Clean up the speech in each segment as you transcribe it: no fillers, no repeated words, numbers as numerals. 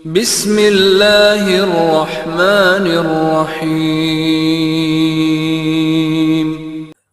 بسم اللہ الرحمن الرحیم۔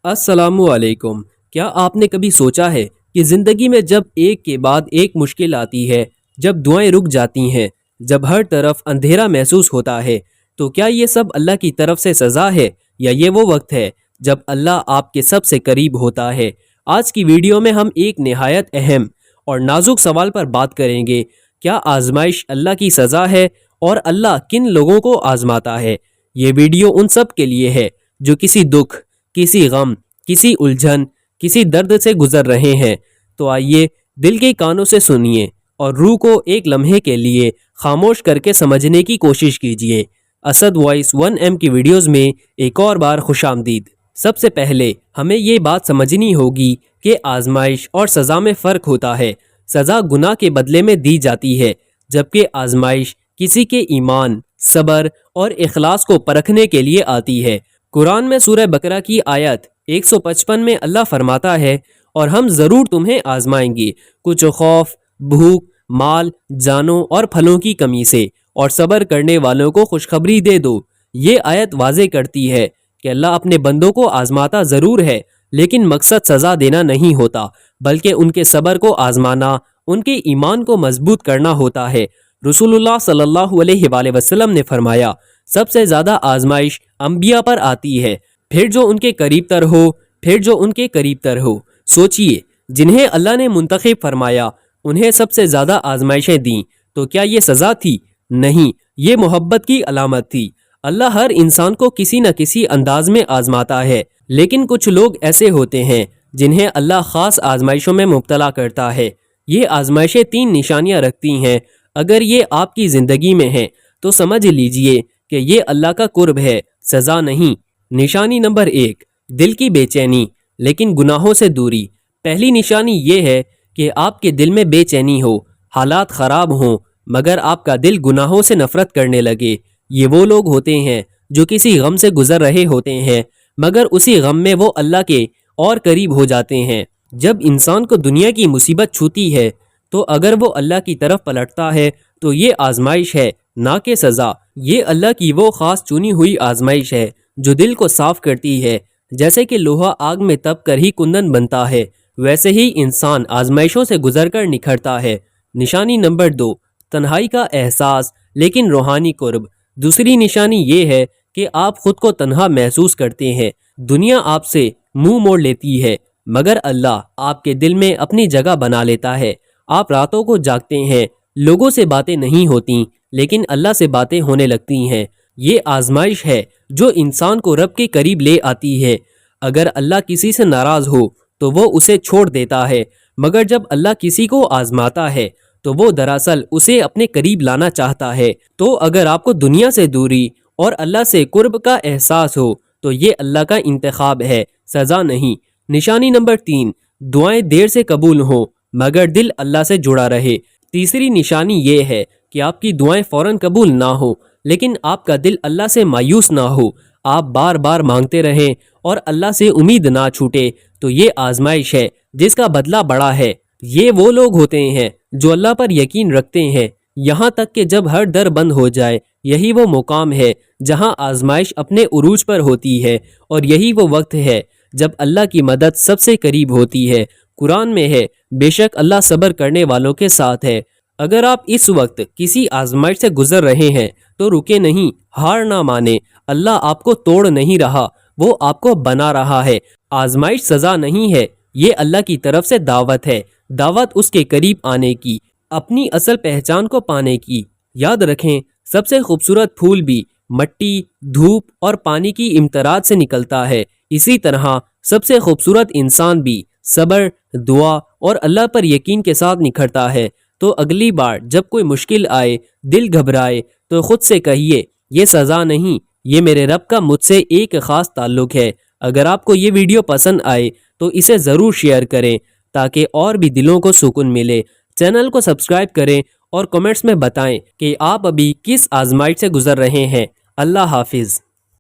السلام علیکم۔ کیا آپ نے کبھی سوچا ہے کہ زندگی میں جب ایک کے بعد ایک مشکل آتی ہے، جب دعائیں رک جاتی ہیں، جب ہر طرف اندھیرا محسوس ہوتا ہے، تو کیا یہ سب اللہ کی طرف سے سزا ہے یا یہ وہ وقت ہے جب اللہ آپ کے سب سے قریب ہوتا ہے؟ آج کی ویڈیو میں ہم ایک نہایت اہم اور نازک سوال پر بات کریں گے۔ کیا آزمائش اللہ کی سزا ہے اور اللہ کن لوگوں کو آزماتا ہے؟ یہ ویڈیو ان سب کے لیے ہے جو کسی دکھ، کسی غم، کسی الجھن، کسی درد سے گزر رہے ہیں۔ تو آئیے دل کے کانوں سے سنیے اور روح کو ایک لمحے کے لیے خاموش کر کے سمجھنے کی کوشش کیجیے۔ اسد وائس 1M کی ویڈیوز میں ایک اور بار خوش آمدید۔ سب سے پہلے ہمیں یہ بات سمجھنی ہوگی کہ آزمائش اور سزا میں فرق ہوتا ہے۔ سزا گناہ کے بدلے میں دی جاتی ہے، جبکہ آزمائش کسی کے ایمان، صبر اور اخلاص کو پرکھنے کے لیے آتی ہے۔ قرآن میں سورہ بقرہ کی آیت 155 میں اللہ فرماتا ہے، اور ہم ضرور تمہیں آزمائیں گے، کچھ خوف، بھوک، مال، جانوں اور پھلوں کی کمی سے، اور صبر کرنے والوں کو خوشخبری دے دو۔ یہ آیت واضح کرتی ہے کہ اللہ اپنے بندوں کو آزماتا ضرور ہے، لیکن مقصد سزا دینا نہیں ہوتا، بلکہ ان کے صبر کو آزمانا، ان کے ایمان کو مضبوط کرنا ہوتا ہے۔ رسول اللہ صلی اللہ علیہ وآلہ وسلم نے فرمایا، سب سے زیادہ آزمائش انبیاء پر آتی ہے، پھر جو ان کے قریب تر ہو، پھر جو ان کے قریب تر ہو۔ سوچئے، جنہیں اللہ نے منتخب فرمایا انہیں سب سے زیادہ آزمائشیں دیں، تو کیا یہ سزا تھی؟ نہیں، یہ محبت کی علامت تھی۔ اللہ ہر انسان کو کسی نہ کسی انداز میں آزماتا ہے، لیکن کچھ لوگ ایسے ہوتے ہیں جنہیں اللہ خاص آزمائشوں میں مبتلا کرتا ہے۔ یہ آزمائشیں 3 نشانیاں رکھتی ہیں۔ اگر یہ آپ کی زندگی میں ہیں تو سمجھ لیجئے کہ یہ اللہ کا قرب ہے، سزا نہیں۔ نشانی نمبر 1، دل کی بے چینی لیکن گناہوں سے دوری۔ پہلی نشانی یہ ہے کہ آپ کے دل میں بے چینی ہو، حالات خراب ہوں، مگر آپ کا دل گناہوں سے نفرت کرنے لگے۔ یہ وہ لوگ ہوتے ہیں جو کسی غم سے گزر رہے ہوتے ہیں، مگر اسی غم میں وہ اللہ کے اور قریب ہو جاتے ہیں۔ جب انسان کو دنیا کی مصیبت چھوتی ہے تو اگر وہ اللہ کی طرف پلٹتا ہے تو یہ آزمائش ہے، نہ کہ سزا۔ یہ اللہ کی وہ خاص چنی ہوئی آزمائش ہے جو دل کو صاف کرتی ہے۔ جیسے کہ لوہا آگ میں تپ کر ہی کندن بنتا ہے، ویسے ہی انسان آزمائشوں سے گزر کر نکھرتا ہے۔ نشانی نمبر 2، تنہائی کا احساس لیکن روحانی قرب۔ دوسری نشانی یہ ہے کہ آپ خود کو تنہا محسوس کرتے ہیں، دنیا آپ سے منہ موڑ لیتی ہے، مگر اللہ آپ کے دل میں اپنی جگہ بنا لیتا ہے۔ آپ راتوں کو جاگتے ہیں، لوگوں سے باتیں نہیں ہوتی، لیکن اللہ سے باتیں ہونے لگتی ہیں۔ یہ آزمائش ہے جو انسان کو رب کے قریب لے آتی ہے۔ اگر اللہ کسی سے ناراض ہو تو وہ اسے چھوڑ دیتا ہے، مگر جب اللہ کسی کو آزماتا ہے تو وہ دراصل اسے اپنے قریب لانا چاہتا ہے۔ تو اگر آپ کو دنیا سے دوری اور اللہ سے قرب کا احساس ہو تو یہ اللہ کا انتخاب ہے، سزا نہیں۔ نشانی نمبر 3، دعائیں دیر سے قبول ہوں مگر دل اللہ سے جڑا رہے۔ تیسری نشانی یہ ہے کہ آپ کی دعائیں فوراً قبول نہ ہو، لیکن آپ کا دل اللہ سے مایوس نہ ہو، آپ بار بار مانگتے رہیں اور اللہ سے امید نہ چھوٹے۔ تو یہ آزمائش ہے جس کا بدلہ بڑا ہے۔ یہ وہ لوگ ہوتے ہیں جو اللہ پر یقین رکھتے ہیں یہاں تک کہ جب ہر در بند ہو جائے۔ یہی وہ مقام ہے جہاں آزمائش اپنے عروج پر ہوتی ہے، اور یہی وہ وقت ہے جب اللہ کی مدد سب سے قریب ہوتی ہے۔ قرآن میں ہے، بے شک اللہ صبر کرنے والوں کے ساتھ ہے۔ اگر آپ اس وقت کسی آزمائش سے گزر رہے ہیں تو رکے نہیں، ہار نہ مانے۔ اللہ آپ کو توڑ نہیں رہا، وہ آپ کو بنا رہا ہے۔ آزمائش سزا نہیں ہے، یہ اللہ کی طرف سے دعوت ہے، دعوت اس کے قریب آنے کی، اپنی اصل پہچان کو پانے کی۔ یاد رکھیں، سب سے خوبصورت پھول بھی مٹی، دھوپ اور پانی کی امتراج سے نکلتا ہے۔ اسی طرح سب سے خوبصورت انسان بھی صبر، دعا اور اللہ پر یقین کے ساتھ نکھرتا ہے۔ تو اگلی بار جب کوئی مشکل آئے، دل گھبرائے، تو خود سے کہیے، یہ سزا نہیں، یہ میرے رب کا مجھ سے ایک خاص تعلق ہے۔ اگر آپ کو یہ ویڈیو پسند آئے تو اسے ضرور شیئر کریں تاکہ اور بھی دلوں کو سکون ملے۔ چینل کو سبسکرائب کریں اور کمنٹس میں بتائیں کہ آپ ابھی کس آزمائش سے گزر رہے ہیں۔ اللہ حافظ۔